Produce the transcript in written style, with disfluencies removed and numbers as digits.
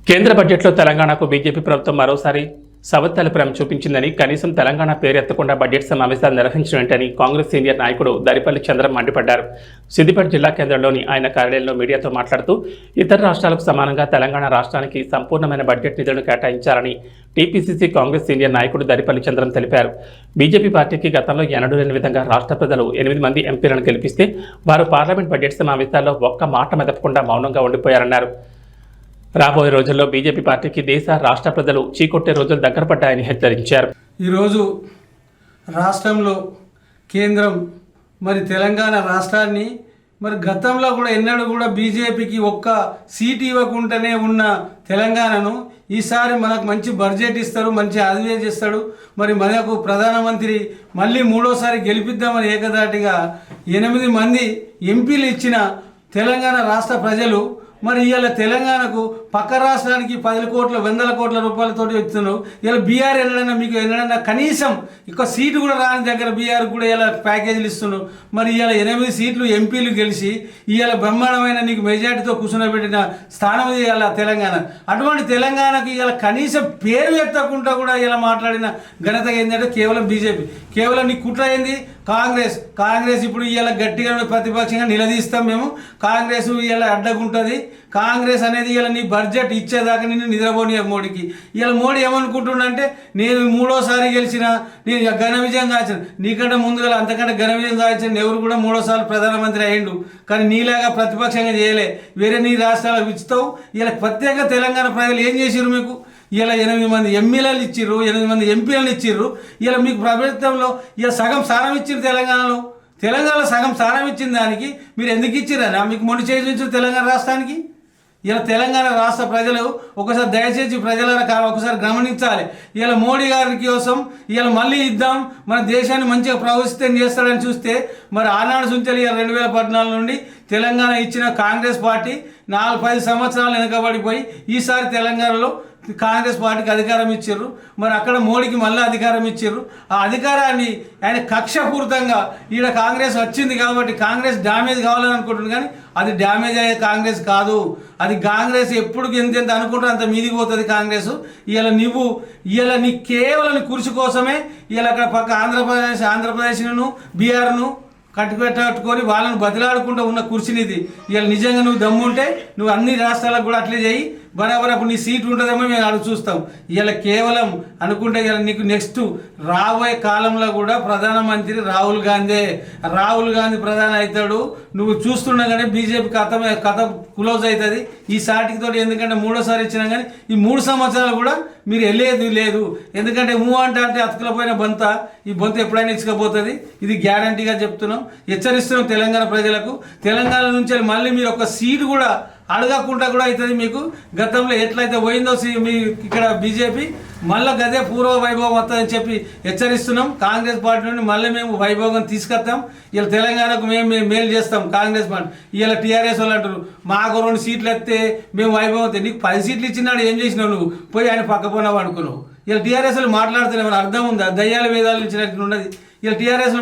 కేంద్ర బడ్జెట్లో తెలంగాణకు బీజేపీ ప్రభుత్వం మరోసారి సవత్తల ప్రేమ చూపించిందని, కనీసం తెలంగాణ పేరు ఎత్తకుండా బడ్జెట్ సమావేశాలు నిర్వహించినట్టని కాంగ్రెస్ సీనియర్ నాయకుడు దరిపల్లి చంద్రం మండిపడ్డారు. సిద్దిపేట జిల్లా కేంద్రంలోని ఆయన కార్యాలయంలో మీడియాతో మాట్లాడుతూ ఇతర రాష్ట్రాలకు సమానంగా తెలంగాణ రాష్ట్రానికి సంపూర్ణమైన బడ్జెట్ నిధులను కేటాయించాలని టీపీసీసీ కాంగ్రెస్ సీనియర్ నాయకుడు దరిపల్లి చంద్రం తెలిపారు. బీజేపీ పార్టీకి గతంలో ఎన్నడూ లేని విధంగా రాష్ట్ర ప్రజలు 8 మంది ఎంపీలను గెలిపిస్తే వారు పార్లమెంట్ బడ్జెట్ సమావేశాల్లో ఒక్క మాట మెదపకుండా మౌనంగా ఉండిపోయారన్నారు. రాబోయే రోజుల్లో బీజేపీ పార్టీకి దేశ రాష్ట్ర ప్రజలు చీకొట్టే రోజులు దగ్గర పడ్డాయని హెచ్చరించారు. ఈరోజు రాష్ట్రంలో కేంద్రం తెలంగాణ రాష్ట్రాన్ని గతంలో కూడా ఎన్నడూ కూడా బీజేపీకి ఒక్క సీట్ ఇవ్వకుండానే ఉన్న తెలంగాణను ఈసారి మనకు మంచి బడ్జెట్ ఇస్తారు, మంచి ఆదాయం చేస్తాడు. మనకు ప్రధానమంత్రి మళ్ళీ మూడోసారి గెలిపిద్దామని ఏకదాటిగా 8 మంది ఎంపీలు ఇచ్చిన తెలంగాణ రాష్ట్ర ప్రజలు ఇవాళ తెలంగాణకు పక్క రాష్ట్రానికి 10 కోట్ల 100 కోట్ల రూపాయలతో ఇస్తున్నారు. ఇలా బీఆర్ ఎన్నడన్నా కనీసం ఇక సీటు కూడా రాని దగ్గర బీఆర్ కూడా ఇలా ప్యాకేజీలు ఇస్తున్నారు. ఇవాళ 8 సీట్లు ఎంపీలు గెలిచి ఇవాళ బ్రహ్మాండమైన నీకు మెజార్టీతో కూర్చోబెట్టిన స్థానం ఇవాళ తెలంగాణ. అటువంటి తెలంగాణకి ఇవాళ కనీసం పేరు ఎత్తకుండా కూడా ఇలా మాట్లాడిన ఘనత ఏంటంటే కేవలం బీజేపీ. కేవలం నీ కుట్ర ఏంది కాంగ్రెస్ ఇప్పుడు ఇవాళ గట్టిగా ప్రతిపక్షంగా నిలదీస్తాం. మేము కాంగ్రెస్ ఇవాళ అడ్డగుంటుంది. కాంగ్రెస్ అనేది ఇలా నీ బడ్జెట్ ఇచ్చేదాకా నిన్ను నిద్రపోని మోడీకి. ఇలా మోడీ ఏమనుకుంటుండంటే నేను 3వ గెలిచిన, నేను ఘన విజయం కాల్చిన, నీకంటే ముందుగా అంతకంటే ఘన విజయం కాల్చిన ఎవరు కూడా 3వ ప్రధానమంత్రి అయ్యిండు. కానీ నీలాగా ప్రతిపక్షంగా చేయలే, వేరే నీ రాష్ట్రాలకు ఇస్తావు. ఇలా ప్రత్యేక తెలంగాణ ప్రజలు ఏం చేసిర్రు మీకు? ఇలా 8 మంది ఎమ్మెల్యేలు ఇచ్చిర్రు, 8 మంది ఎంపీలను ఇచ్చిర్రు. ఇలా మీకు ప్రభుత్వంలో ఇలా సగం స్థానం ఇచ్చారు. తెలంగాణలో సగం స్థానం ఇచ్చిన దానికి మీరు ఎందుకు ఇచ్చిరనా? మీకు మొండి చేసి తెలంగాణ రాష్ట్రానికి. ఇలా తెలంగాణ రాష్ట్ర ప్రజలు ఒకసారి దయచేసి ప్రజల ఒకసారి గమనించాలి. ఇలా మోడీ గారి కోసం ఇలా మళ్ళీ ఇద్దాం, మన దేశాన్ని మంచిగా ప్రవేశితం చేస్తాడని చూస్తే ఆనాడు సుంచలి 2014 నుండి తెలంగాణ ఇచ్చిన కాంగ్రెస్ పార్టీ 4-5 సంవత్సరాలు వెనకబడిపోయి ఈసారి తెలంగాణలో కాంగ్రెస్ పార్టీకి అధికారం ఇచ్చారు. అక్కడ మోడీకి మళ్ళీ అధికారం ఇచ్చారు. ఆ అధికారాన్ని ఆయన కక్షపూరితంగా ఈడ కాంగ్రెస్ వచ్చింది కాబట్టి కాంగ్రెస్ డ్యామేజ్ కావాలని అనుకుంటుంది. కానీ అది డ్యామేజ్ అయ్యే కాంగ్రెస్ కాదు. అది కాంగ్రెస్ ఎప్పుడు ఎంత అనుకుంటే అంత మీదికి పోతుంది కాంగ్రెస్. ఇలా నీ కేవలం కృషి కోసమే ఇలా అక్కడ పక్క ఆంధ్రప్రదేశ్ను బీహార్ను కట్టుకొని వాళ్ళని బతిలాడుకుంటూ ఉన్న కుర్చీనిది. ఇలా నిజంగా నువ్వు దమ్ముంటే నువ్వు అన్ని రాష్ట్రాలకు కూడా అట్లే చేయి. బరాబర్ అప్పుడు నీ సీటు ఉంటుందేమో మేము అడుగు చూస్తాం. ఇలా కేవలం అనుకుంటే ఇలా నీకు నెక్స్ట్ రాబోయే కాలంలో కూడా ప్రధానమంత్రి రాహుల్ గాంధీ ప్రధాని అవుతాడు. నువ్వు చూస్తుండగానే బీజేపీ కథ క్లోజ్ అవుతుంది ఈ సాటికి తోటి. ఎందుకంటే 3వ ఇచ్చినా కానీ ఈ 3 సంవత్సరాలు కూడా మీరు లేదు. ఎందుకంటే అంటే అతుకులపోయిన బొంత, ఈ బొంత ఎప్పుడైనా ఇచ్చకపోతుంది. ఇది గ్యారంటీగా చెప్తున్నాం, హెచ్చరిస్తున్నాం తెలంగాణ ప్రజలకు. తెలంగాణ నుంచి మళ్ళీ మీరు ఒక సీటు కూడా అడగకుండా కూడా అవుతుంది మీకు. గతంలో ఎట్లయితే పోయిందో మీ ఇక్కడ బీజేపీ మళ్ళీ గదే పూర్వ వైభవం వస్తుందని చెప్పి హెచ్చరిస్తున్నాం. కాంగ్రెస్ పార్టీ నుండి మళ్ళీ మేము వైభవం తీసుకొస్తాం. ఇలా తెలంగాణకు మేము మేలు చేస్తాం కాంగ్రెస్ పార్టీ. ఇలా టీఆర్ఎస్ వాళ్ళు అంటారు మాకు 2 సీట్లు ఎత్తే మేము వైభవం. నీకు 10 సీట్లు ఇచ్చినాడు ఏం చేసినావు? నువ్వు పోయి ఆయన పక్క పోనావు అనుకున్నావు. ఇలా టీఆర్ఎస్ వాళ్ళు మాట్లాడుతున్నావు, అర్థం ఉందా? దయ్యాల వేదాలు ఇచ్చినట్టు ఉన్నది. ఇలా టీఆర్ఎస్